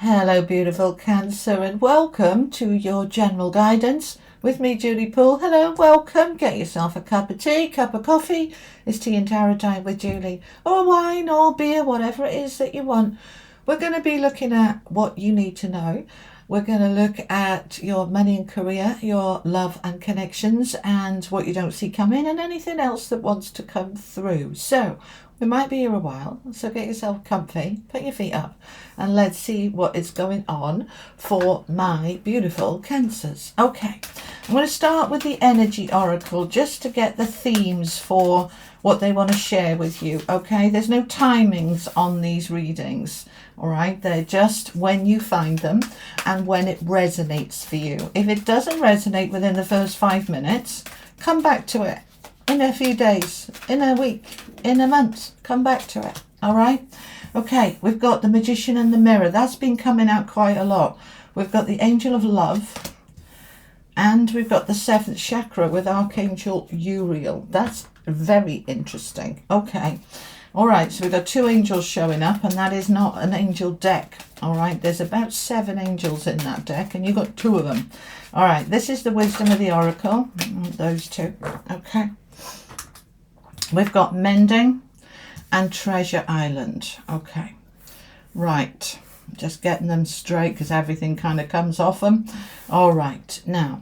Hello, beautiful Cancer, and welcome to your general guidance with me, Julie Poole. Hello, welcome. Get yourself a cup of tea, cup of coffee. It's tea and tarot time with Julie, or wine, or beer, whatever it is that you want. We're going to be looking at what you need to know. We're going to look at your money and career, your love and connections, and what you don't see coming, and anything else that wants to come through. So we might be here a while, so get yourself comfy, put your feet up, and let's see what is going on for my beautiful Cancers. Okay, I'm going to start with the energy oracle just to get the themes for what they want to share with you. Okay, there's no timings on these readings. All right, they're just when you find them and when it resonates for you. If it doesn't resonate within the first 5 minutes, come back to it in a few days, in a week, in a month. Come back to it. All right. Okay, we've got the Magician and the Mirror. That's been coming out quite a lot. We've got the Angel of Love, and we've got the 7th chakra with Archangel Uriel. That's very interesting. Okay. All right, so we've got 2 angels showing up, and that is not an angel deck. All right, there's about 7 angels in that deck, and you've got 2 of them. All right, this is the wisdom of the oracle. Those 2. Okay. We've got Mending and Treasure Island. Okay. Right. Just getting them straight because everything kind of comes off them. All right. Now,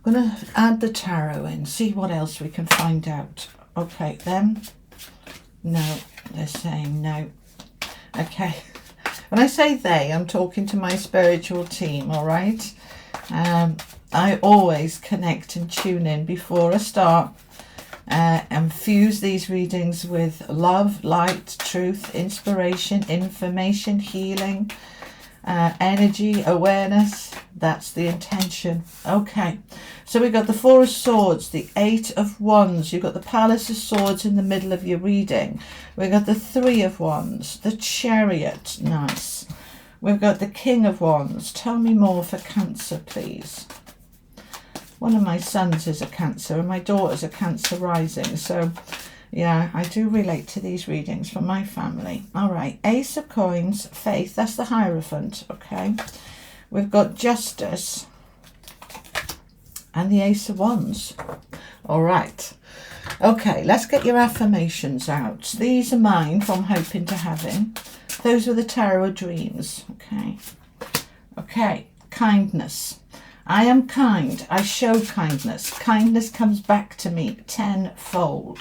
I'm going to add the tarot in, see what else we can find out. Okay, then. No, they're saying no. Okay. When I say they, I'm talking to my spiritual team, all right? I always connect and tune in before I start and fuse these readings with love, light, truth, inspiration, information, healing, energy, awareness. That's the intention. Okay, so we've got the 4 of Swords, the 8 of Wands. You've got the Palace of Swords in the middle of your reading. We've got the 3 of Wands, the Chariot. Nice. We've got the King of Wands. Tell me more for Cancer, please. One of my sons is a Cancer and my daughter's a Cancer rising. So, yeah, I do relate to these readings from my family. All right, Ace of Coins, Faith. That's the Hierophant, okay? We've got Justice and the Ace of Wands. All right. Okay, let's get your affirmations out. These are mine from Hoping to Having. Those are the Tarot Dreams, okay? Okay, kindness. I am kind. I show kindness. Kindness comes back to me tenfold.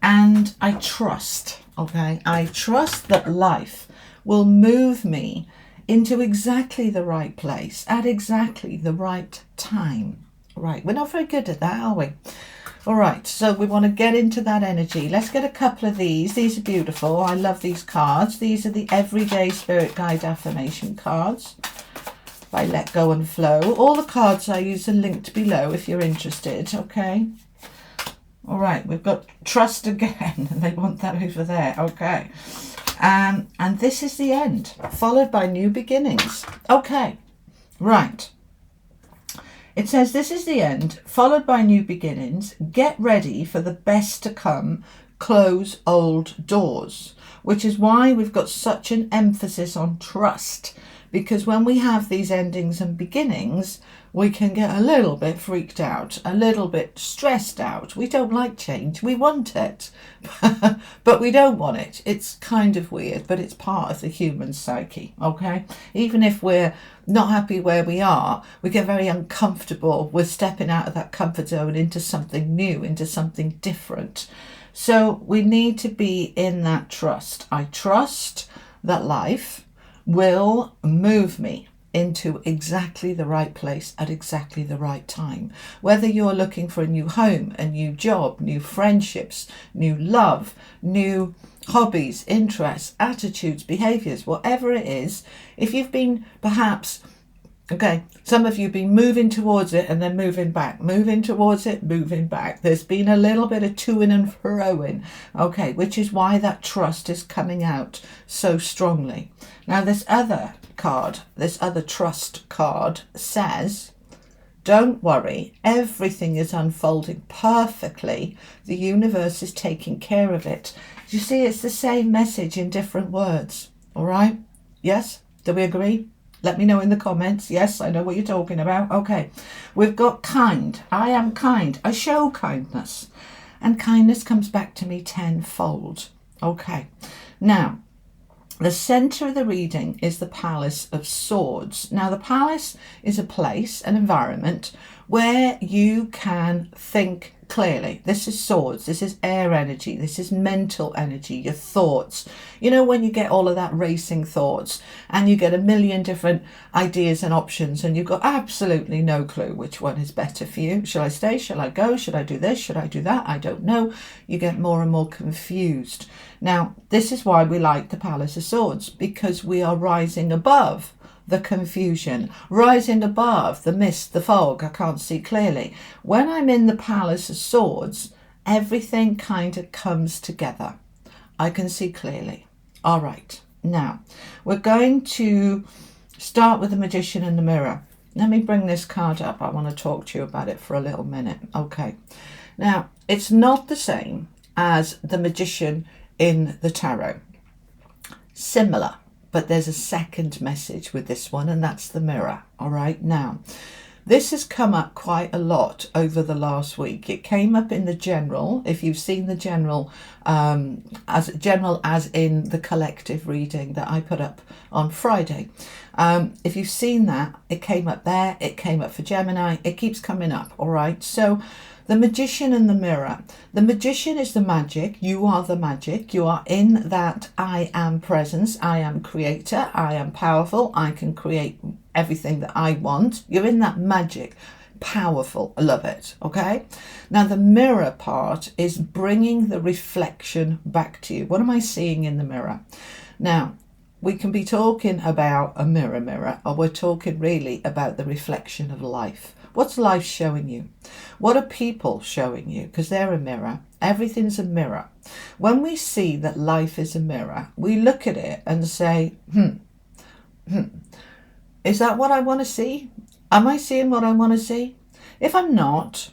And I trust, okay? I trust that life will move me into exactly the right place at exactly the right time. Right, we're not very good at that, are we? All right, so we want to get into that energy. Let's get a couple of these. These are beautiful. I love these cards. These are the Everyday Spirit Guide Affirmation cards by Let Go and Flow. All the cards I use are linked below if you're interested, okay? All right, we've got Trust again, and they want that over there, okay? And this is the end, followed by new beginnings. Okay, right. It says this is the end, followed by new beginnings. Get ready for the best to come. Close old doors, which is why we've got such an emphasis on trust. Because when we have these endings and beginnings, we can get a little bit freaked out, a little bit stressed out. We don't like change. We want it, but we don't want it. It's kind of weird, but it's part of the human psyche, okay? Even if we're not happy where we are, we get very uncomfortable. We're stepping out of that comfort zone into something new, into something different. So we need to be in that trust. I trust that life will move me into exactly the right place at exactly the right time. Whether you're looking for a new home, a new job, new friendships, new love, new hobbies, interests, attitudes, behaviors, whatever it is, if you've been perhaps, okay, some of you have been moving towards it and then moving back, moving towards it, moving back. There's been a little bit of to-ing and fro-ing, okay, which is why that trust is coming out so strongly. Now, this other card, this other trust card says, don't worry, everything is unfolding perfectly. The universe is taking care of it. You see, it's the same message in different words, all right? Yes? Do we agree? Let me know in the comments. Yes, I know what you're talking about. Okay. We've got kind. I am kind. I show kindness. And kindness comes back to me tenfold. Okay. Now, the center of the reading is the Palace of Swords. Now, the palace is a place, an environment where you can think clearly. This is swords. This is air energy. This is mental energy, your thoughts. You know, when you get all of that racing thoughts and you get a million different ideas and options and you've got absolutely no clue which one is better for you. Shall I stay? Shall I go? Should I do this? Should I do that? I don't know. You get more and more confused. Now, this is why we like the Palace of Swords, because we are rising above the confusion, rising above the mist, the fog. I can't see clearly. When I'm in the Palace of Swords, everything kind of comes together. I can see clearly. All right, now we're going to start with the Magician and the Mirror. Let me bring this card up. I want to talk to you about it for a little minute. Okay, now it's not the same as the Magician in the Tarot. Similar, but there's a second message with this one, and that's the Mirror. All right, now this has come up quite a lot over the last week. It came up in the general, if you've seen the general, as in the collective reading that I put up on Friday. If you've seen that, it came up there, it came up for Gemini, it keeps coming up. All right, so the Magician and the Mirror. The Magician is the magic. You are the magic. You are in that I am presence. I am creator. I am powerful. I can create everything that I want. You're in that magic. Powerful. I love it. Okay. Now the mirror part is bringing the reflection back to you. What am I seeing in the mirror? Now, we can be talking about a mirror, or we're talking really about the reflection of life. What's life showing you? What are people showing you? Because they're a mirror. Everything's a mirror. When we see that life is a mirror, we look at it and say, is that what I want to see? Am I seeing what I want to see? If I'm not,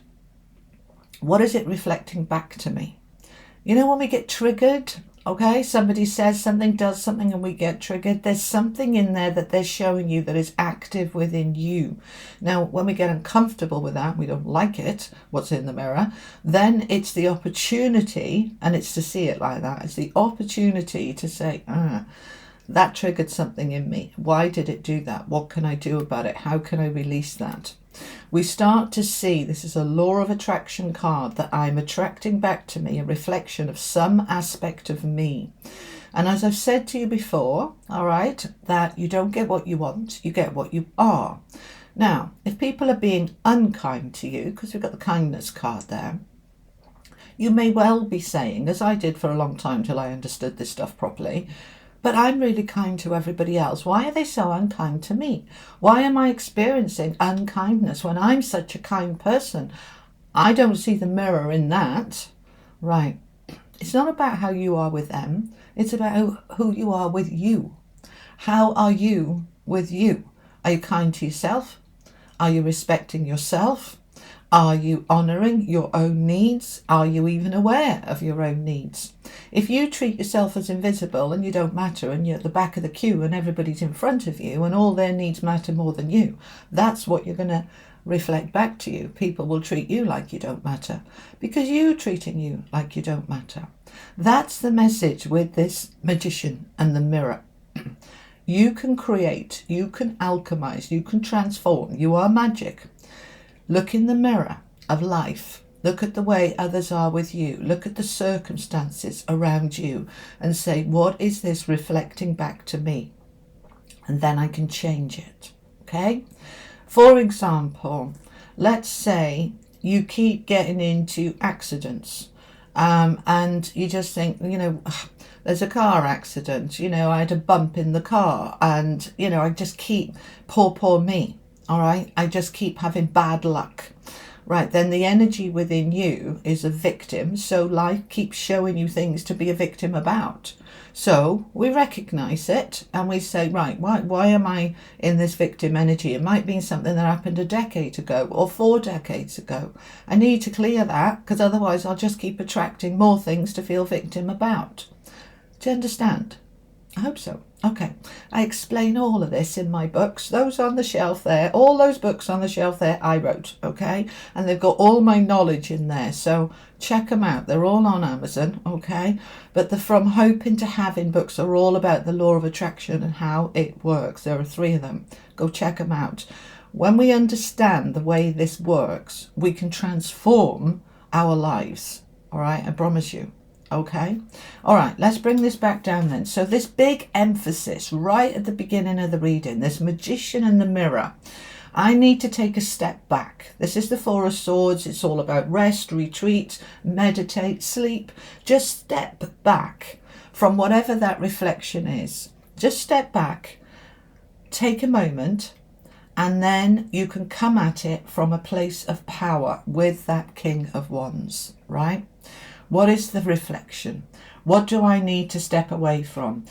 what is it reflecting back to me? You know, when we get triggered, okay, somebody says something, does something, and we get triggered. There's something in there that they're showing you that is active within you. Now, when we get uncomfortable with that, we don't like it, what's in the mirror, then it's the opportunity, and it's to see it like that, it's the opportunity to say, that triggered something in me. Why did it do that? What can I do about it? How can I release that? We start to see, this is a law of attraction card, that I'm attracting back to me a reflection of some aspect of me. And as I've said to you before, all right, that you don't get what you want, you get what you are. Now, if people are being unkind to you, because we've got the kindness card there, you may well be saying, as I did for a long time till I understood this stuff properly, but I'm really kind to everybody else. Why are they so unkind to me? Why am I experiencing unkindness when I'm such a kind person? I don't see the mirror in that. Right. It's not about how you are with them. It's about who you are with you. How are you with you? Are you kind to yourself? Are you respecting yourself? Are you honouring your own needs? Are you even aware of your own needs? If you treat yourself as invisible and you don't matter, and you're at the back of the queue and everybody's in front of you and all their needs matter more than you, that's what you're going to reflect back to you. People will treat you like you don't matter because you're treating you like you don't matter. That's the message with this Magician and the Mirror. You can create, you can alchemize, you can transform. You are magic. Look in the mirror of life. Look at the way others are with you. Look at the circumstances around you and say, what is this reflecting back to me? And then I can change it. Okay? For example, let's say you keep getting into accidents and you just think, there's a car accident. I had a bump in the car and, I just keep, poor me. All right, I just keep having bad luck. Right, then the energy within you is a victim, so life keeps showing you things to be a victim about. So we recognize it and we say, right, why am I in this victim energy? It might be something that happened a decade ago or 4 decades ago. I need to clear that because otherwise I'll just keep attracting more things to feel victim about. Do you understand? I hope so. Okay, I explain all of this in my books. Those on the shelf there, all those books on the shelf there, I wrote, okay? And they've got all my knowledge in there, so check them out. They're all on Amazon, okay? But the From Hoping to Having books are all about the law of attraction and how it works. There are 3 of them. Go check them out. When we understand the way this works, we can transform our lives, all right? I promise you. Okay, all right, let's bring this back down then. So this big emphasis right at the beginning of the reading, this magician and the mirror, I need to take a step back. This is the 4 of Swords. It's all about rest, retreat, meditate, sleep. Just step back from whatever that reflection is. Just step back, take a moment, and then you can come at it from a place of power with that King of Wands, right? What is the reflection? What do I need to step away from?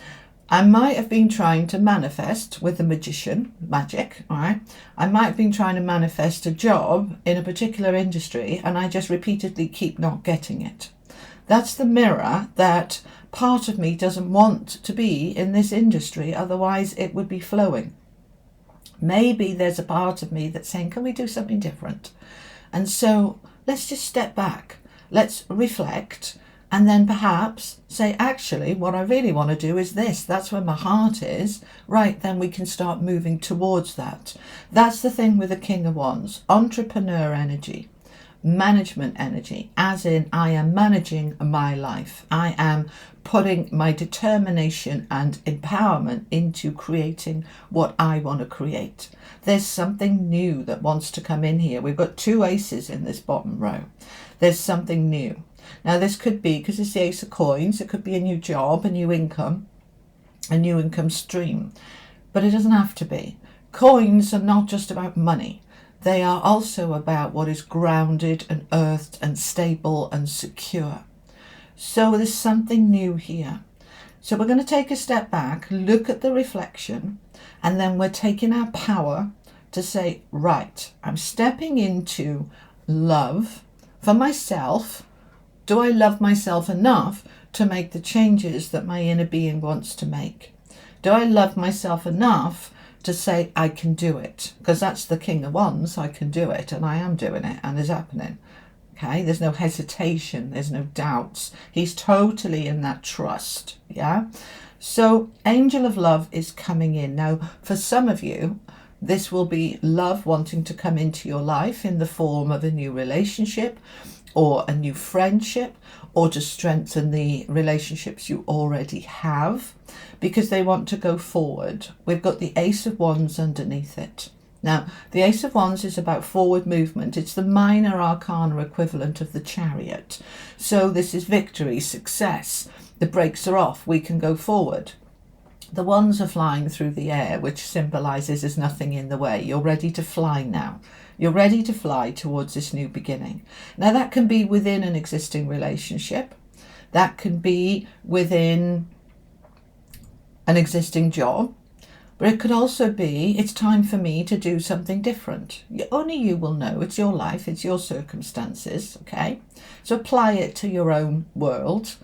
I might have been trying to manifest with the magician, magic, all right? I might have been trying to manifest a job in a particular industry and I just repeatedly keep not getting it. That's the mirror that part of me doesn't want to be in this industry, otherwise it would be flowing. Maybe there's a part of me that's saying, can we do something different? And so let's just step back. Let's reflect and then perhaps say, actually, what I really want to do is this. That's where my heart is. Right, then we can start moving towards that. That's the thing with the King of Wands. Entrepreneur energy, management energy, as in I am managing my life. I am putting my determination and empowerment into creating what I want to create. There's something new that wants to come in here. We've got 2 aces in this bottom row. There's something new. Now this could be, because it's the Ace of Coins, it could be a new job, a new income stream. But it doesn't have to be. Coins are not just about money. They are also about what is grounded and earthed and stable and secure. So there's something new here. So we're going to take a step back, look at the reflection, and then we're taking our power to say, right, I'm stepping into love for myself. Do I love myself enough to make the changes that my inner being wants to make? Do I love myself enough to say I can do it? Because that's the King of Wands. I can do it, and I am doing it, and it's happening. Okay, there's no hesitation, there's no doubts. He's totally in that trust. Yeah. So Angel of Love is coming in. Now, for some of you, this will be love wanting to come into your life in the form of a new relationship or a new friendship, or to strengthen the relationships you already have, because they want to go forward. We've got the Ace of Wands underneath it. Now, the Ace of Wands is about forward movement. It's the minor arcana equivalent of the Chariot. So this is victory, success. The brakes are off. We can go forward. The Wands are flying through the air, which symbolises there's nothing in the way. You're ready to fly now. You're ready to fly towards this new beginning. Now, that can be within an existing relationship. That can be within an existing job. But it could also be, it's time for me to do something different. Only you will know. It's your life. It's your circumstances. Okay? So apply it to your own world.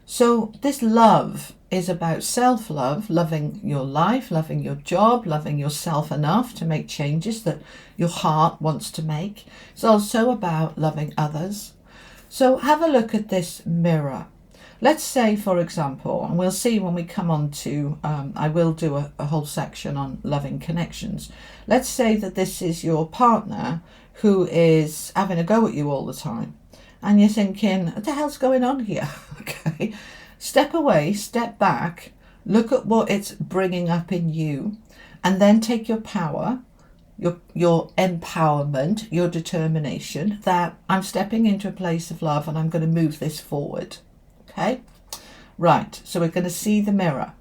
So this love is about self-love, loving your life, loving your job, loving yourself enough to make changes that your heart wants to make. It's also about loving others. So have a look at this mirror. Let's say, for example, and we'll see when we come on to, I will do a whole section on loving connections. Let's say that this is your partner who is having a go at you all the time. And you're thinking, what the hell's going on here? Okay. Step away, step back, look at what it's bringing up in you, and then take your power, your empowerment, your determination that I'm stepping into a place of love and I'm going to move this forward. Okay? Right. So we're going to see the mirror,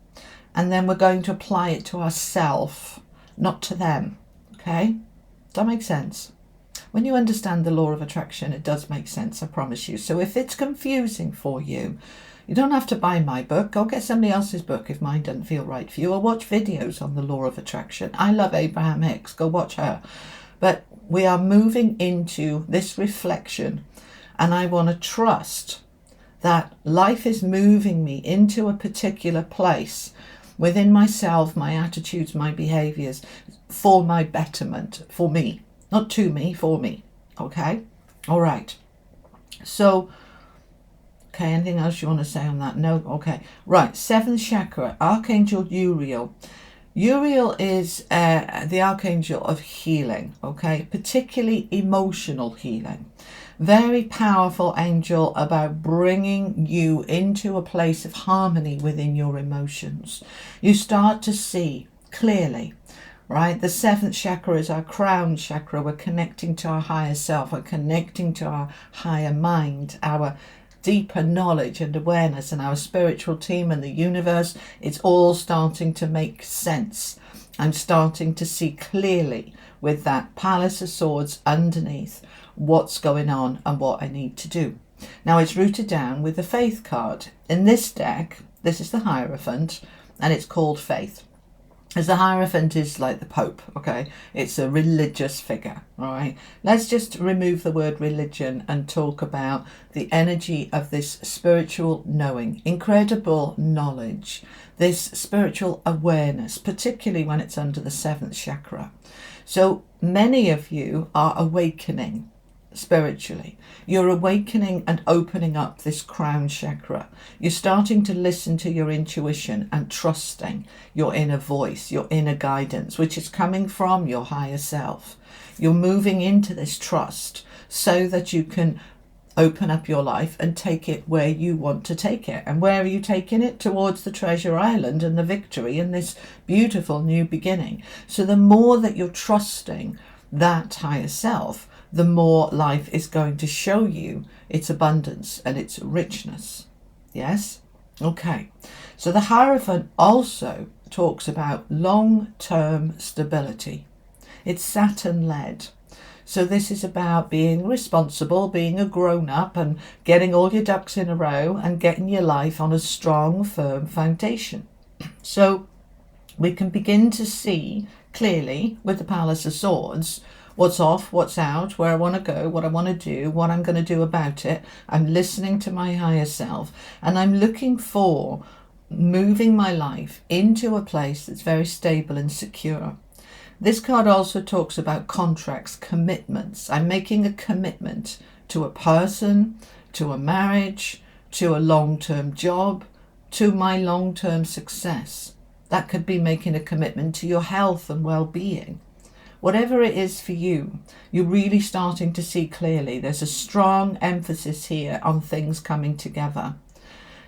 and then we're going to apply it to ourselves, not to them. Okay? Does that make sense? When you understand the law of attraction, it does make sense, I promise you. So if it's confusing for you, you don't have to buy my book. Go get somebody else's book if mine doesn't feel right for you, or watch videos on the law of attraction. I love Abraham Hicks. Go watch her. But we are moving into this reflection, and I want to trust that life is moving me into a particular place within myself, my attitudes, my behaviors, for my betterment, for me, not to me, for me. Okay, all right. So, okay, anything else you want to say on that? No? Okay, right. 7th chakra, Archangel Uriel. Uriel is the archangel of healing, okay, particularly emotional healing. Very powerful angel about bringing you into a place of harmony within your emotions. You start to see clearly, right? The 7th chakra is our crown chakra. We're connecting to our higher self. We're connecting to our higher mind, our deeper knowledge and awareness, and our spiritual team and the universe. It's all starting to make sense. I'm starting to see clearly with that Palace of Swords underneath what's going on and what I need to do. Now it's rooted down with the Faith card. In this deck, this is the Hierophant, and it's called Faith. As the Hierophant is like the Pope, okay? It's a religious figure, all right? Let's just remove the word religion and talk about the energy of this spiritual knowing, incredible knowledge, this spiritual awareness, particularly when it's under the 7th chakra. So many of you are awakening spiritually. You're awakening and opening up this crown chakra. You're starting to listen to your intuition and trusting your inner voice, your inner guidance, which is coming from your higher self. You're moving into this trust so that you can open up your life and take it where you want to take it. And where are you taking it? Towards the treasure island and the victory and this beautiful new beginning. So the more that you're trusting that higher self, the more life is going to show you its abundance and its richness. Yes? Okay. So the Hierophant also talks about long-term stability. It's Saturn-led. So this is about being responsible, being a grown-up and getting all your ducks in a row and getting your life on a strong, firm foundation. So we can begin to see clearly with the Palace of Swords what's off, what's out, where I want to go, what I want to do, what I'm going to do about it. I'm listening to my higher self, and I'm looking for moving my life into a place that's very stable and secure. This card also talks about contracts, commitments. I'm making a commitment to a person, to a marriage, to a long-term job, to my long-term success. That could be making a commitment to your health and well-being. Whatever it is for you, you're really starting to see clearly. There's a strong emphasis here on things coming together.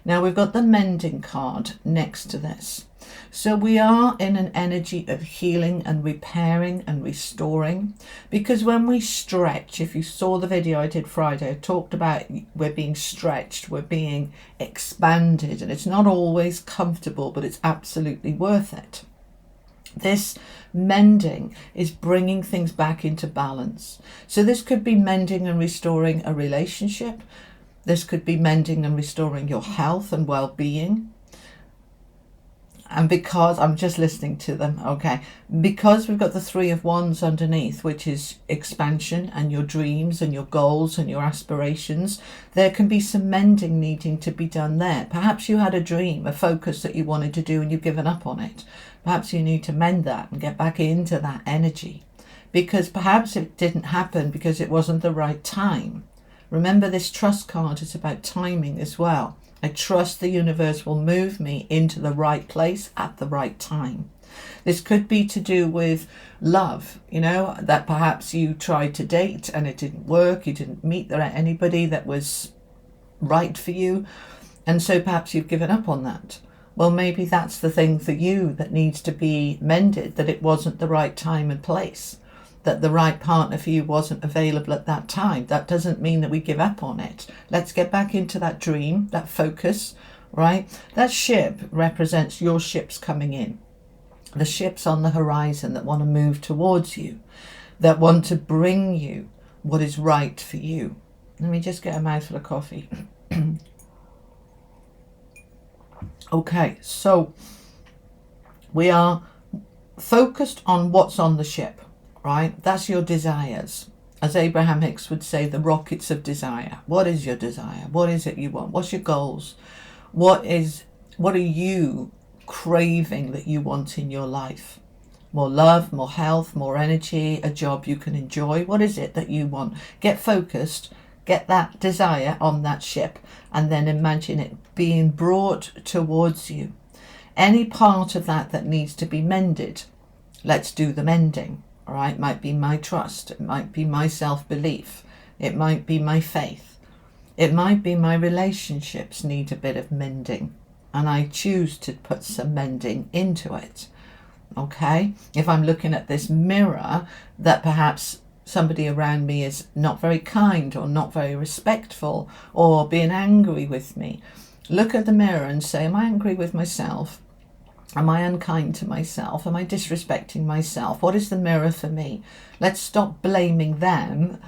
Now we've got the Mending card next to this. So we are in an energy of healing and repairing and restoring, because when we stretch, if you saw the video I did Friday, I talked about we're being stretched, we're being expanded, and it's not always comfortable, but it's absolutely worth it. This mending is bringing things back into balance. So this could be mending and restoring a relationship. This could be mending and restoring your health and well-being. And because I'm just listening to them, okay, because we've got the 3 of Wands underneath, which is expansion and your dreams and your goals and your aspirations, there can be some mending needing to be done there. Perhaps you had a dream, a focus that you wanted to do and you've given up on it. Perhaps you need to mend that and get back into that energy, because perhaps it didn't happen because it wasn't the right time. Remember, this trust card is about timing as well. I trust the universe will move me into the right place at the right time. This could be to do with love, that perhaps you tried to date and it didn't work. You didn't meet anybody that was right for you. And so perhaps you've given up on that. Well, maybe that's the thing for you that needs to be mended, that it wasn't the right time and place, that the right partner for you wasn't available at that time. That doesn't mean that we give up on it. Let's get back into that dream, that focus, right? That ship represents your ships coming in. The ships on the horizon that want to move towards you, that want to bring you what is right for you. Let me just get a mouthful of coffee. Okay, so we are focused on what's on the ship, right? That's your desires. As Abraham Hicks would say, the rockets of desire. What is your desire? What is it you want? What's your goals? What are you craving that you want in your life? More love, more health, more energy, a job you can enjoy. What is it that you want? Get focused, get that desire on that ship, and then imagine it being brought towards you. Any part of that needs to be mended, let's do the mending. All right, it might be my trust, it might be my self-belief, it might be my faith, it might be my relationships need a bit of mending, and I choose to put some mending into it. Okay, if I'm looking at this mirror that perhaps somebody around me is not very kind or not very respectful or being angry with me, look at the mirror and say, am I angry with myself? Am I unkind to myself? Am I disrespecting myself? What is the mirror for me? Let's stop blaming them,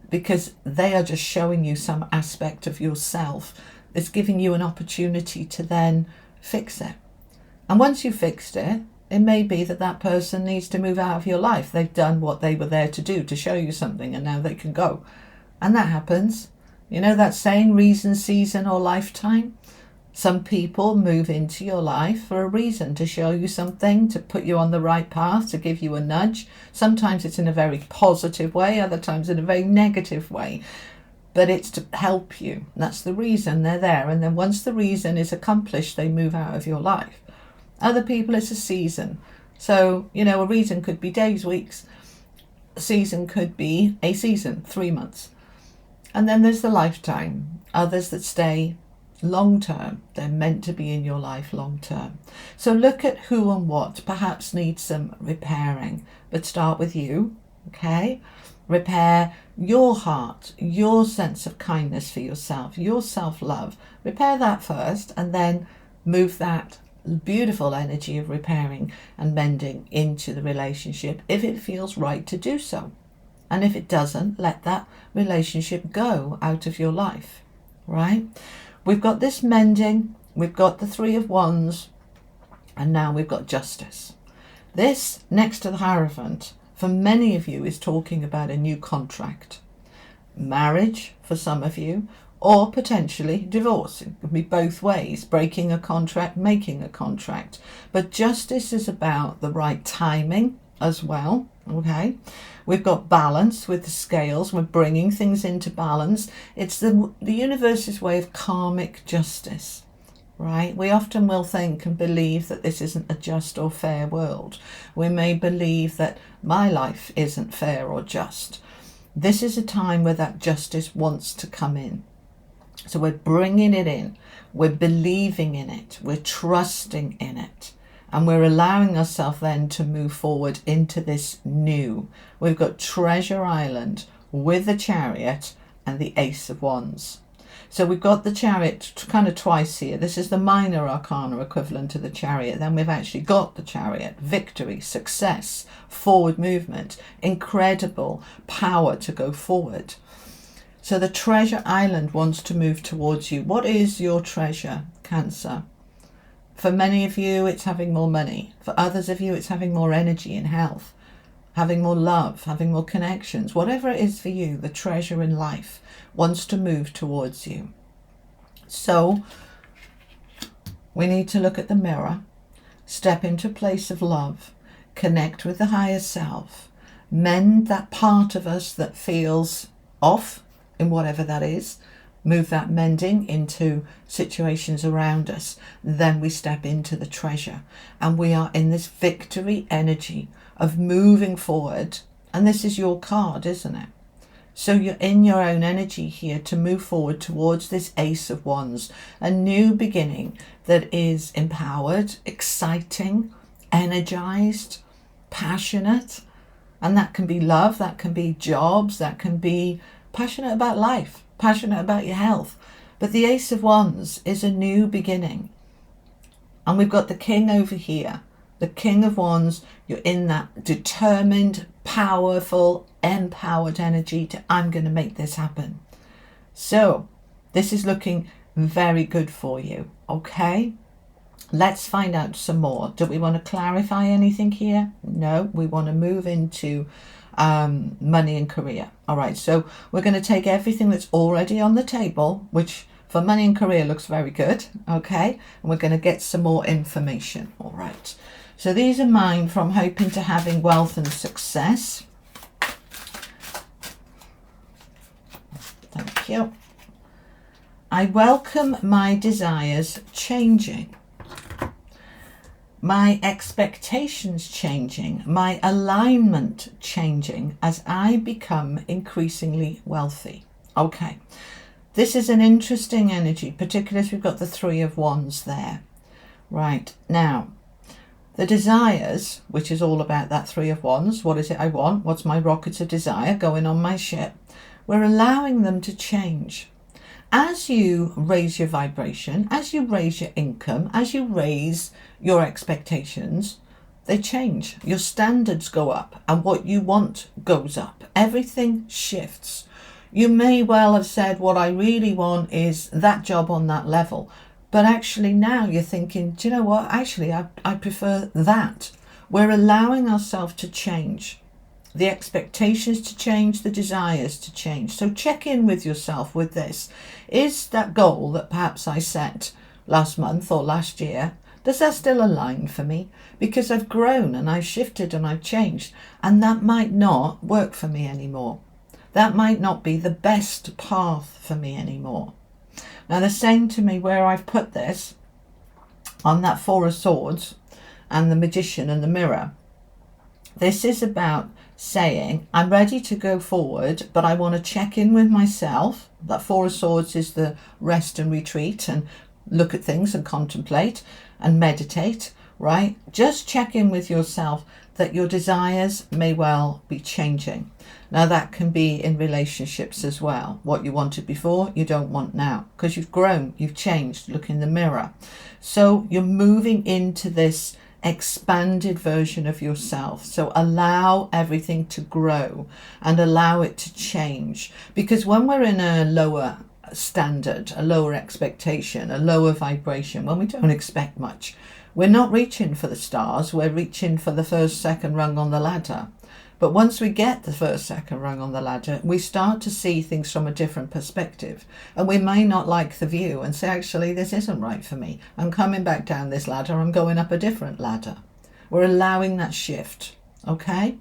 because they are just showing you some aspect of yourself. It's giving you an opportunity to then fix it. And once you've fixed it, it may be that that person needs to move out of your life. They've done what they were there to do, to show you something, and now they can go. And that happens. You know that saying, reason, season, or lifetime? Some people move into your life for a reason, to show you something, to put you on the right path, to give you a nudge. Sometimes it's in a very positive way, other times in a very negative way. But it's to help you. That's the reason they're there. And then once the reason is accomplished, they move out of your life. Other people, it's a season. So, you know, a reason could be days, weeks. A season could be a season, 3 months. And then there's the lifetime. Others that stay long term. They're meant to be in your life long term. So look at who and what perhaps needs some repairing. But start with you, okay? Repair your heart, your sense of kindness for yourself, your self-love. Repair that first, and then move that beautiful energy of repairing and mending into the relationship if it feels right to do so. And if it doesn't, let that relationship go out of your life, right? We've got this mending, we've got the 3 of Wands, and now we've got justice. This, next to the Hierophant, for many of you is talking about a new contract. Marriage for some of you, or potentially divorce. It could be both ways, breaking a contract, making a contract. But justice is about the right timing as well, okay? We've got balance with the scales. We're bringing things into balance. It's the universe's way of karmic justice, right? We often will think and believe that this isn't a just or fair world. We may believe that my life isn't fair or just. This is a time where that justice wants to come in. So we're bringing it in, we're believing in it, we're trusting in it, and we're allowing ourselves then to move forward into this new. We've got Treasure Island with the Chariot and the Ace of Wands. So we've got the Chariot kind of twice here. This is the minor arcana equivalent to the Chariot. Then we've actually got the Chariot, victory, success, forward movement, incredible power to go forward. So the Treasure Island wants to move towards you. What is your treasure, Cancer? For many of you, it's having more money. For others of you, it's having more energy and health, having more love, having more connections. Whatever it is for you, the treasure in life wants to move towards you. So we need to look at the mirror, step into a place of love, connect with the higher self, mend that part of us that feels off, in whatever that is, move that mending into situations around us. Then we step into the treasure, and we are in this victory energy of moving forward. And this is your card, isn't it? So you're in your own energy here to move forward towards this Ace of Wands, a new beginning that is empowered, exciting, energized, passionate. And that can be love, that can be jobs, that can be passionate about life, passionate about your health. But the Ace of Wands is a new beginning. And we've got the King over here, the King of Wands. You're in that determined, powerful, empowered energy to, I'm going to make this happen. So this is looking very good for you. Okay, let's find out some more. Do we want to clarify anything here? No, we want to move into money and career. All right, so we're going to take everything that's already on the table, which for money and career looks very good. Okay, and we're going to get some more information. All right, so these are mine from hoping to having wealth and success. Thank you. I welcome my desires changing, my expectations changing, my alignment changing as I become increasingly wealthy. Okay, this is an interesting energy, particularly as we've got the Three of Wands there. Right, now, the desires, which is all about that Three of Wands, what is it I want? What's my rocket of desire going on my ship? We're allowing them to change. As you raise your vibration, as you raise your income, as you raise your expectations, they change. Your standards go up and what you want goes up. Everything shifts. You may well have said, what I really want is that job on that level. But actually now you're thinking, do you know what? Actually, I prefer that. We're allowing ourselves to change. The expectations to change, the desires to change. So check in with yourself with this. Is that goal that perhaps I set last month or last year, does that still align for me? Because I've grown and I've shifted and I've changed, and that might not work for me anymore. That might not be the best path for me anymore. Now the same to me where I've put this on that Four of Swords and the Magician and the Mirror. This is about saying, I'm ready to go forward, but I want to check in with myself. That Four of Swords is the rest and retreat and look at things and contemplate and meditate, right? Just check in with yourself that your desires may well be changing. Now that can be in relationships as well. What you wanted before, you don't want now because you've grown, you've changed. Look in the mirror. So you're moving into this expanded version of yourself. So allow everything to grow and allow it to change, because when we're in a lower standard, a lower expectation, a lower vibration, when we don't expect much, we're not reaching for the stars, we're reaching for the first, second rung on the ladder. But once we get the first, second rung on the ladder, we start to see things from a different perspective. And we may not like the view and say, actually, this isn't right for me. I'm coming back down this ladder. I'm going up a different ladder. We're allowing that shift. Okay?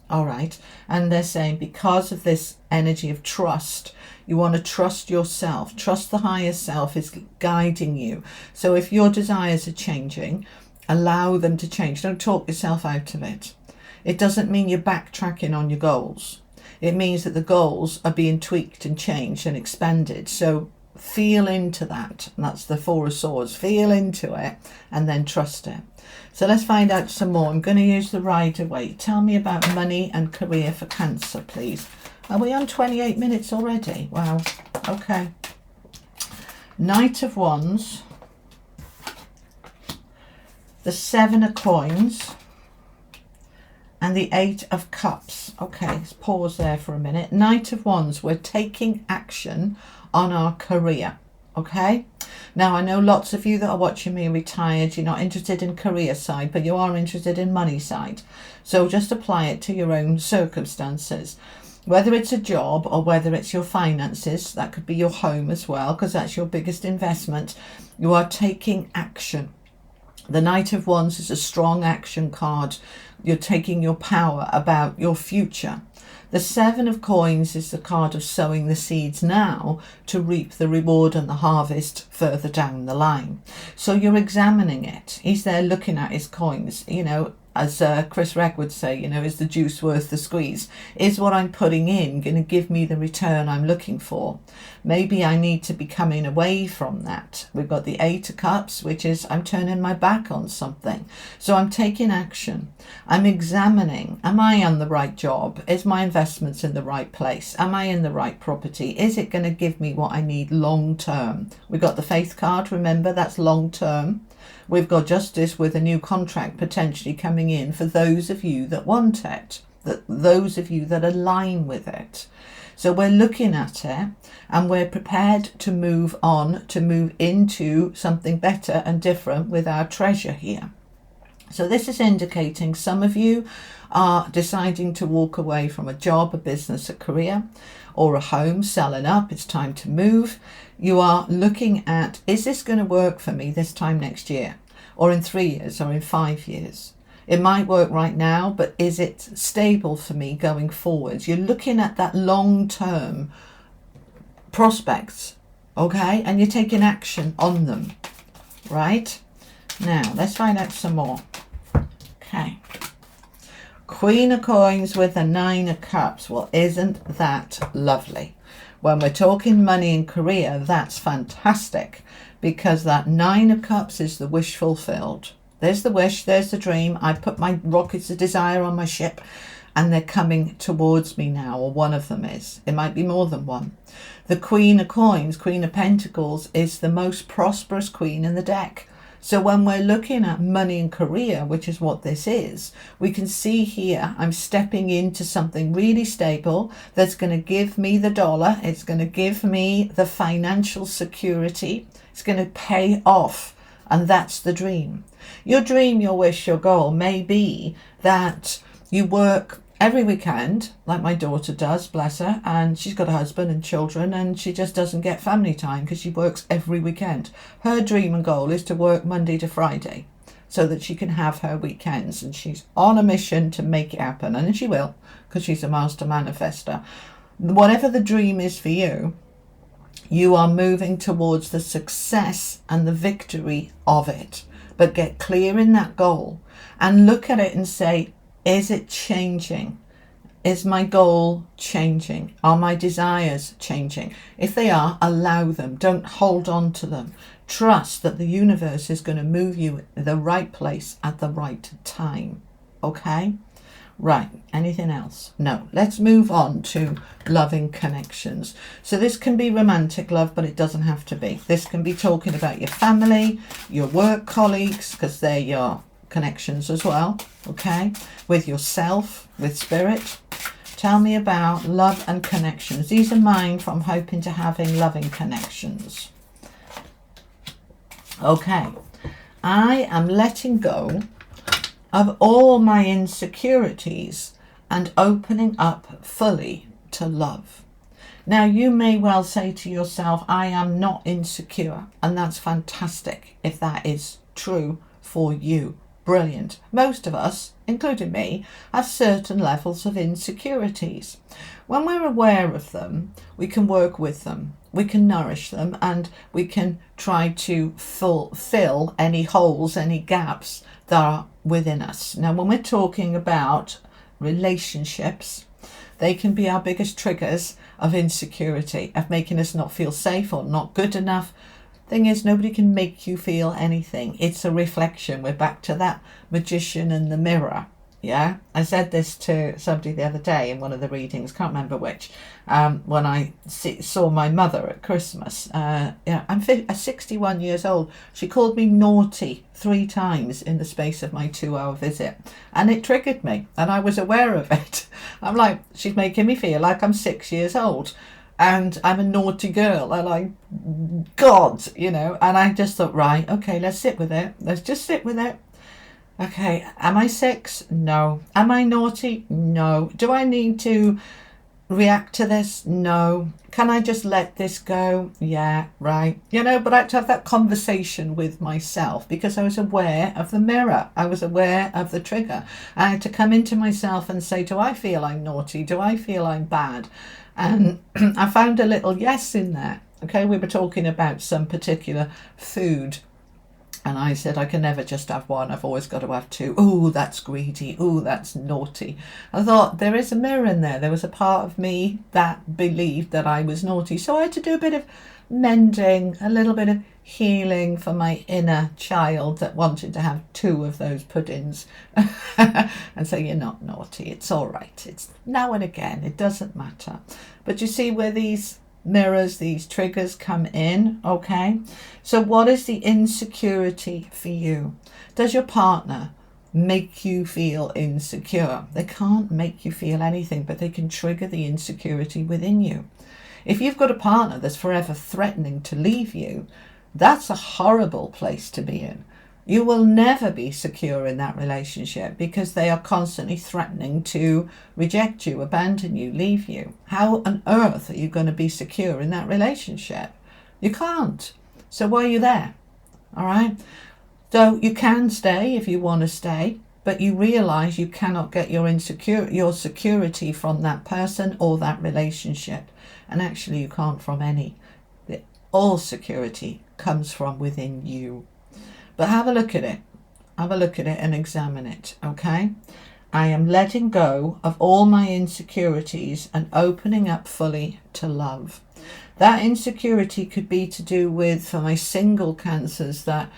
All right. And they're saying because of this energy of trust, you want to trust yourself. Trust the higher self is guiding you. So if your desires are changing, allow them to change. Don't talk yourself out of it. It doesn't mean you're backtracking on your goals. It means that the goals are being tweaked and changed and expanded. So feel into that. And that's the Four of Swords. Feel into it and then trust it. So let's find out some more. I'm going to use the Rider-Waite. Tell me about money and career for Cancer, please. Are we on 28 minutes already? Wow. Okay. Knight of Wands. The Seven of Coins. And the Eight of Cups. Okay, let's pause there for a minute. Knight of Wands, we're taking action on our career. Okay, now I know lots of you that are watching me are retired. You're not interested in career side, but you are interested in money side. So just apply it to your own circumstances. Whether it's a job or whether it's your finances, that could be your home as well, because that's your biggest investment. You are taking action. The Knight of Wands is a strong action card. You're taking your power about your future. The Seven of Coins is the card of sowing the seeds now to reap the reward and the harvest further down the line. So you're examining it. He's there looking at his coins, you know, as Chris Reck would say, you know, is the juice worth the squeeze? Is what I'm putting in going to give me the return I'm looking for? Maybe I need to be coming away from that. We've got the Eight of Cups, which is I'm turning my back on something. So I'm taking action. I'm examining, am I on the right job? Is my investments in the right place? Am I in the right property? Is it going to give me what I need long term? We've got the Faith card, remember, that's long term. We've got Justice with a new contract potentially coming in for those of you that want it, those of you that align with it. So we're looking at it and we're prepared to move on, to move into something better and different with our treasure here. So this is indicating some of you are deciding to walk away from a job, a business, a career, or a home, selling up. It's time to move. You are looking at, is this going to work for me this time next year, or in 3 years, or in 5 years? It might work right now, but is it stable for me going forwards? You're looking at that long-term prospects, okay? And you're taking action on them, right? Now, let's find out some more. Okay. Queen of Coins with the Nine of Cups. Well, isn't that lovely? When we're talking money and career, that's fantastic, because that Nine of Cups is the wish fulfilled. There's the wish, there's the dream. I put my rockets of desire on my ship and they're coming towards me now, or one of them is. It might be more than one. The Queen of Coins, Queen of Pentacles, is the most prosperous queen in the deck. So when we're looking at money and career, which is what this is, we can see here I'm stepping into something really stable that's going to give me the dollar. It's going to give me the financial security. It's going to pay off. And that's the dream. Your dream, your wish, your goal may be that you work every weekend, like my daughter does, bless her, and she's got a husband and children, and she just doesn't get family time because she works every weekend. Her dream and goal is to work Monday to Friday so that she can have her weekends, and she's on a mission to make it happen, and she will, because she's a master manifester. Whatever the dream is for you, you are moving towards the success and the victory of it. But get clear in that goal and look at it and say, is it changing? Is my goal changing? Are my desires changing? If they are, allow them. Don't hold on to them. Trust that the universe is going to move you in the right place at the right time. Okay? Right, anything else? No. Let's move on to loving connections. So this can be romantic love, but it doesn't have to be. This can be talking about your family, your work colleagues, because they're your connections as well, okay? With yourself, with spirit. Tell me about love and connections. These are mine from hoping to having loving connections. Okay, I am letting go of all my insecurities and opening up fully to love. Now, you may well say to yourself, I am not insecure, and that's fantastic if that is true for you. Brilliant. Most of us, including me, have certain levels of insecurities. When we're aware of them, we can work with them, we can nourish them, and we can try to fill any holes, any gaps that are within us. Now, when we're talking about relationships, they can be our biggest triggers of insecurity, of making us not feel safe or not good enough. Thing is, nobody can make you feel anything. It's a reflection. We're back to that magician and the mirror. Yeah, I said this to somebody the other day in one of the readings, can't remember which, when I saw my mother at Christmas. I'm 61 years old. She called me naughty 3 times in the space of my 2-hour visit, and it triggered me, and I was aware of it. I'm like, she's making me feel like I'm 6 years old, and I'm a naughty girl. I'm like, God, you know, and I just thought, right, okay, let's sit with it. Let's just sit with it. Okay, am I 6? No. Am I naughty? No. Do I need to react to this? No. Can I just let this go? Yeah, right. You know, but I had to have that conversation with myself because I was aware of the mirror. I was aware of the trigger. I had to come into myself and say, do I feel I'm naughty? Do I feel I'm bad? And I found a little yes in there. Okay, we were talking about some particular food. And I said, I can never just have one. I've always got to have 2. Oh, that's greedy. Oh, that's naughty. I thought, there is a mirror in there. There was a part of me that believed that I was naughty. So I had to do a bit of mending, a little bit of healing for my inner child that wanted to have 2 of those puddings. And say, you're not naughty. It's all right. It's now and again. It doesn't matter. But you see where these mirrors, these triggers come in, okay? So what is the insecurity for you? Does your partner make you feel insecure? They can't make you feel anything, but they can trigger the insecurity within you. If you've got a partner that's forever threatening to leave you, that's a horrible place to be in. You will never be secure in that relationship because they are constantly threatening to reject you, abandon you, leave you. How on earth are you going to be secure in that relationship? You can't. So why are you there? All right. So you can stay if you want to stay, but you realize you cannot get your security from that person or that relationship. And actually you can't from any. All security comes from within you. But have a look at it. Have a look at it and examine it, okay? I am letting go of all my insecurities and opening up fully to love. That insecurity could be to do with, for my single cancers, that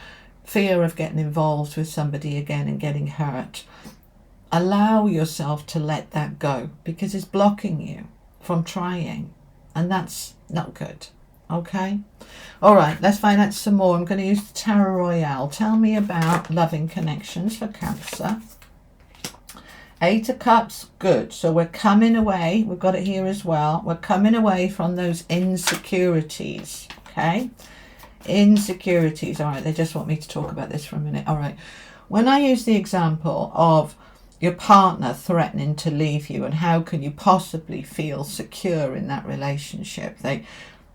fear of getting involved with somebody again and getting hurt. Allow yourself to let that go because it's blocking you from trying, and that's not good. Okay? All right, let's find out some more. I'm going to use the Tarot Royale. Tell me about loving connections for Cancer. 8 of Cups, good. So we're coming away. We've got it here as well. We're coming away from those insecurities. Okay? Insecurities. All right, they just want me to talk about this for a minute. All right. When I use the example of your partner threatening to leave you and how can you possibly feel secure in that relationship,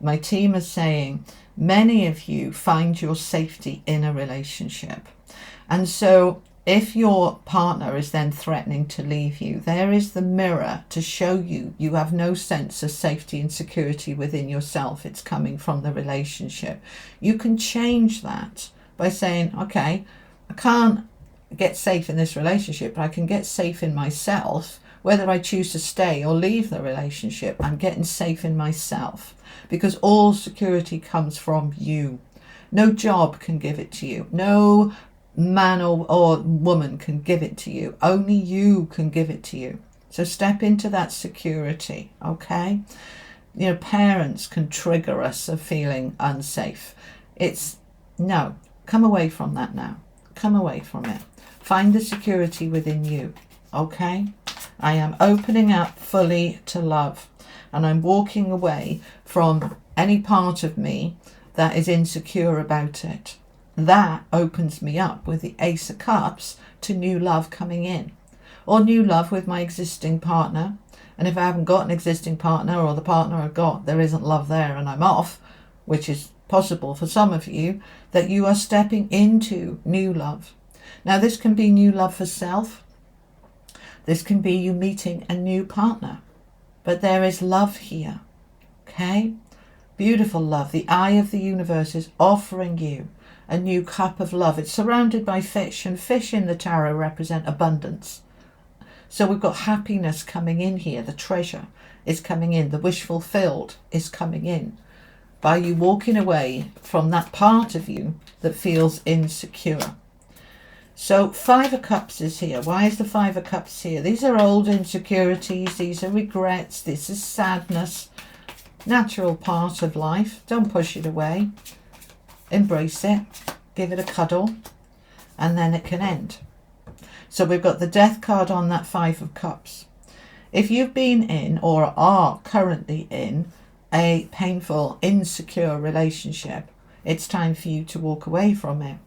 my team is saying many of you find your safety in a relationship. And so if your partner is then threatening to leave you, there is the mirror to show you you have no sense of safety and security within yourself. It's coming from the relationship. You can change that by saying, okay, I can't get safe in this relationship, but I can get safe in myself. Whether I choose to stay or leave the relationship, I'm getting safe in myself because all security comes from you. No job can give it to you. No man or woman can give it to you. Only you can give it to you. So step into that security, okay? You know, parents can trigger us of feeling unsafe. No, come away from that now. Come away from it. Find the security within you, okay? I am opening up fully to love, and I'm walking away from any part of me that is insecure about it. That opens me up with the Ace of Cups to new love coming in, or new love with my existing partner. And if I haven't got an existing partner, or the partner I've got, there isn't love there and I'm off, which is possible for some of you, that you are stepping into new love. Now this can be new love for self. This can be you meeting a new partner. But there is love here. Okay? Beautiful love. The eye of the universe is offering you a new cup of love. It's surrounded by fish, and fish in the tarot represent abundance. So we've got happiness coming in here. The treasure is coming in. The wish fulfilled is coming in by you walking away from that part of you that feels insecure. So 5 of Cups is here. Why is the 5 of Cups here? These are old insecurities. These are regrets. This is sadness. Natural part of life. Don't push it away. Embrace it. Give it a cuddle. And then it can end. So we've got the Death card on that 5 of Cups. If you've been in or are currently in a painful, insecure relationship, it's time for you to walk away from it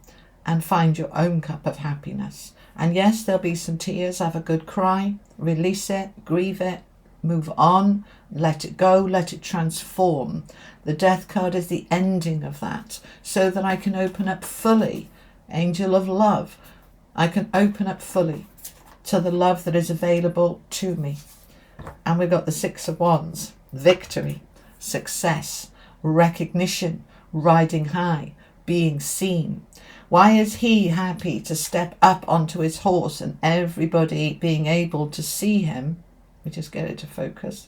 and find your own cup of happiness. And yes, there'll be some tears. Have a good cry. Release it. Grieve it. Move on. Let it go. Let it transform. The Death card is the ending of that, so that I can open up fully. Angel of love. I can open up fully to the love that is available to me. And we've got the 6 of Wands. Victory. Success. Recognition. Riding high. Being seen. Why is he happy to step up onto his horse and everybody being able to see him? We just get it to focus.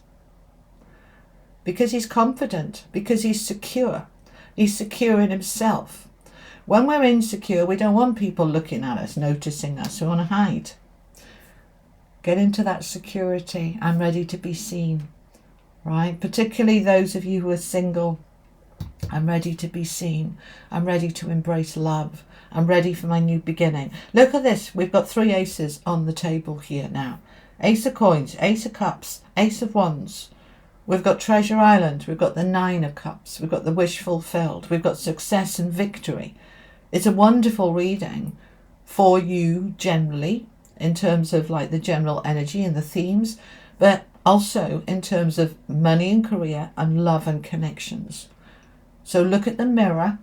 Because he's confident. Because he's secure. He's secure in himself. When we're insecure, we don't want people looking at us, noticing us. We want to hide. Get into that security. I'm ready to be seen. Right? Particularly those of you who are single. I'm ready to be seen. I'm ready to embrace love. I'm ready for my new beginning. Look at this. We've got 3 aces on the table here now. Ace of Coins, Ace of Cups, Ace of Wands. We've got Treasure Island. We've got the 9 of Cups. We've got the Wish Fulfilled. We've got Success and Victory. It's a wonderful reading for you generally, in terms of like the general energy and the themes, but also in terms of money and career and love and connections. So look at the mirror,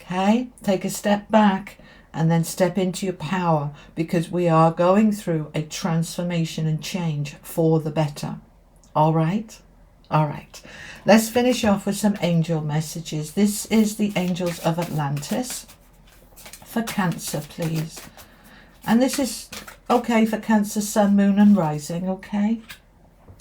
okay? Take a step back and then step into your power, because we are going through a transformation and change for the better. All right? All right. Let's finish off with some angel messages. This is the Angels of Atlantis for Cancer, please. And this is okay for Cancer, Sun, Moon and Rising, okay?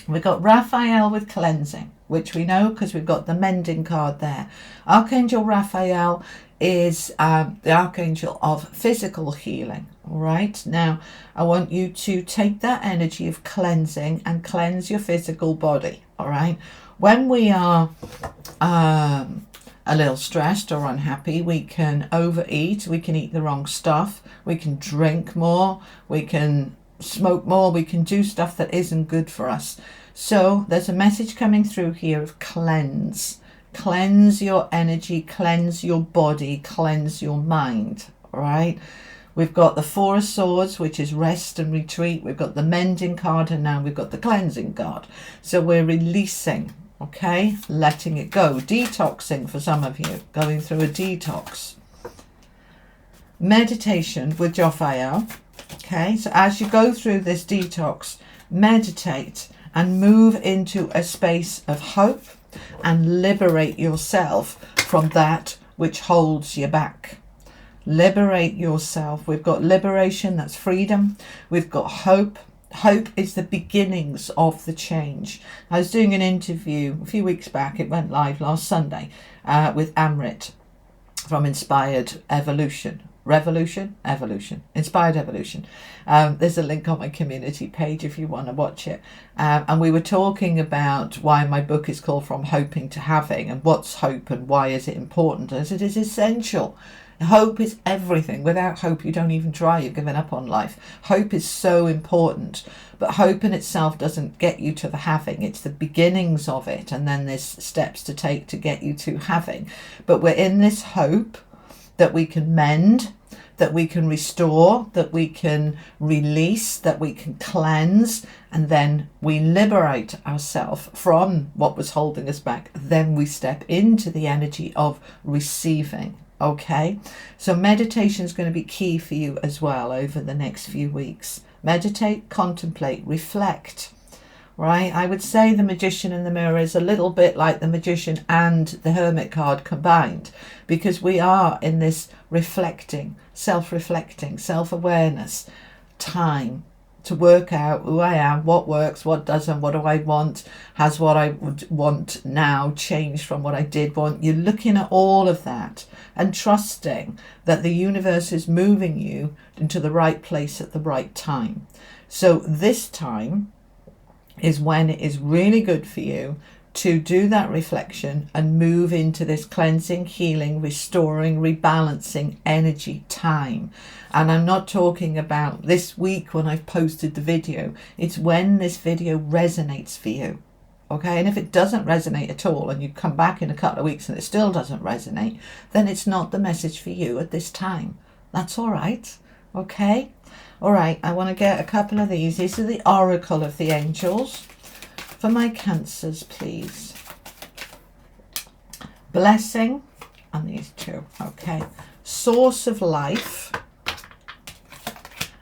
We've got Raphael with cleansing, which we know because we've got the mending card there. Archangel Raphael is the Archangel of physical healing. All right, now I want you to take that energy of cleansing and cleanse your physical body. All right, when we are a little stressed or unhappy, we can overeat, we can eat the wrong stuff, we can drink more, we can smoke more, we can do stuff that isn't good for us. So there's a message coming through here of cleanse. Cleanse your energy, cleanse your body, cleanse your mind. All right. We've got the Four of Swords, which is rest and retreat. We've got the mending card, and now we've got the cleansing card. So we're releasing, okay, letting it go, detoxing for some of you, going through a detox. Meditation with Raphael. Okay, so as you go through this detox, meditate and move into a space of hope and liberate yourself from that which holds you back. Liberate yourself. We've got liberation, that's freedom. We've got hope. Hope is the beginnings of the change. I was doing an interview a few weeks back, it went live last Sunday, with Amrit from Inspired Evolution. Inspired Evolution. There's a link on my community page if you want to watch it. And we were talking about why my book is called From Hoping to Having, and what's hope and why is it important. As it is essential. Hope is everything. Without hope, you don't even try. You've given up on life. Hope is so important. But hope in itself doesn't get you to the having. It's the beginnings of it. And then there's steps to take to get you to having. But we're in this hope that we can mend, that we can restore, that we can release, that we can cleanse, and then we liberate ourselves from what was holding us back. Then we step into the energy of receiving. Okay, so meditation is going to be key for you as well over the next few weeks. Meditate, contemplate, reflect. Right, I would say the Magician and the Mirror is a little bit like the Magician and the Hermit card combined, because we are in this reflecting, self-reflecting, self-awareness time to work out who I am, what works, what doesn't, what do I want, has what I would want now changed from what I did want. You're looking at all of that and trusting that the universe is moving you into the right place at the right time. So this time is when it is really good for you to do that reflection and move into this cleansing, healing, restoring, rebalancing energy time. And I'm not talking about this week when I've posted the video. It's when this video resonates for you. Okay, and if it doesn't resonate at all and you come back in a couple of weeks and it still doesn't resonate, then it's not the message for you at this time. That's all right. Okay. All right, I want to get a couple of these. These are the Oracle of the Angels. For my Cancers, please. Blessing, and these two, okay. Source of life,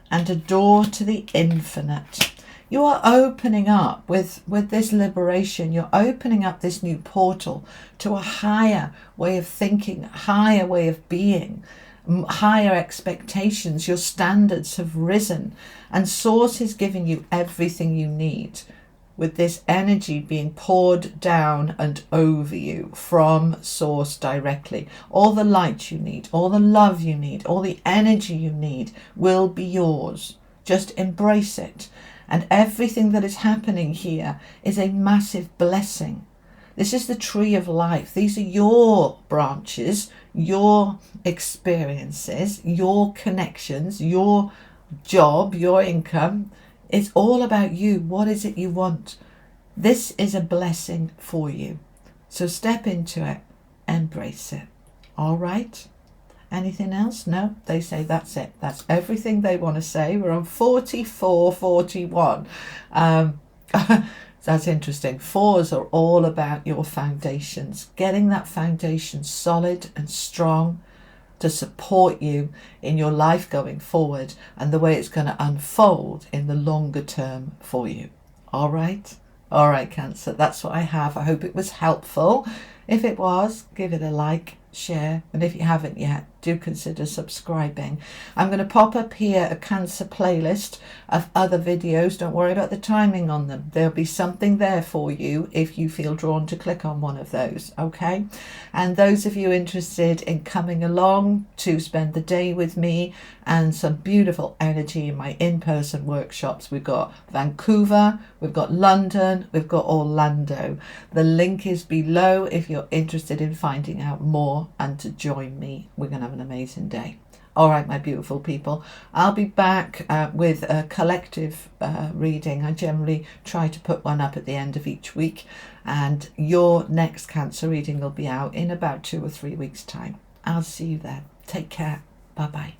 and a door to the infinite. You are opening up with this liberation. You're opening up this new portal to a higher way of thinking, higher way of being, higher expectations. Your standards have risen, and Source is giving you everything you need, with this energy being poured down and over you from Source directly. All the light you need, all the love you need, all the energy you need will be yours. Just embrace it. And everything that is happening here is a massive blessing. This is the tree of life. These are your branches, your experiences, your connections, your job, your income. It's all about you. What is it you want? This is a blessing for you. So step into it, embrace it. All right? Anything else? No? They say that's it. That's everything they want to say. We're on 44, 41. So That's interesting. 4s are all about your foundations, getting that foundation solid and strong to support you in your life going forward and the way it's going to unfold in the longer term for you. All right? All right, Cancer, that's what I have. I hope it was helpful. If it was, give it a like, share, and if you haven't yet, do consider subscribing. I'm going to pop up here a Cancer playlist of other videos. Don't worry about the timing on them. There'll be something there for you if you feel drawn to click on one of those, okay? And those of you interested in coming along to spend the day with me and some beautiful energy in my in-person workshops, we've got Vancouver, we've got London, we've got Orlando. The link is below if you're interested in finding out more and to join me. We're going to have an amazing day. All right, my beautiful people, I'll be back with a collective reading. I generally try to put one up at the end of each week, and your next Cancer reading will be out in about 2 or 3 weeks' time. I'll see you there. Take care. Bye-bye.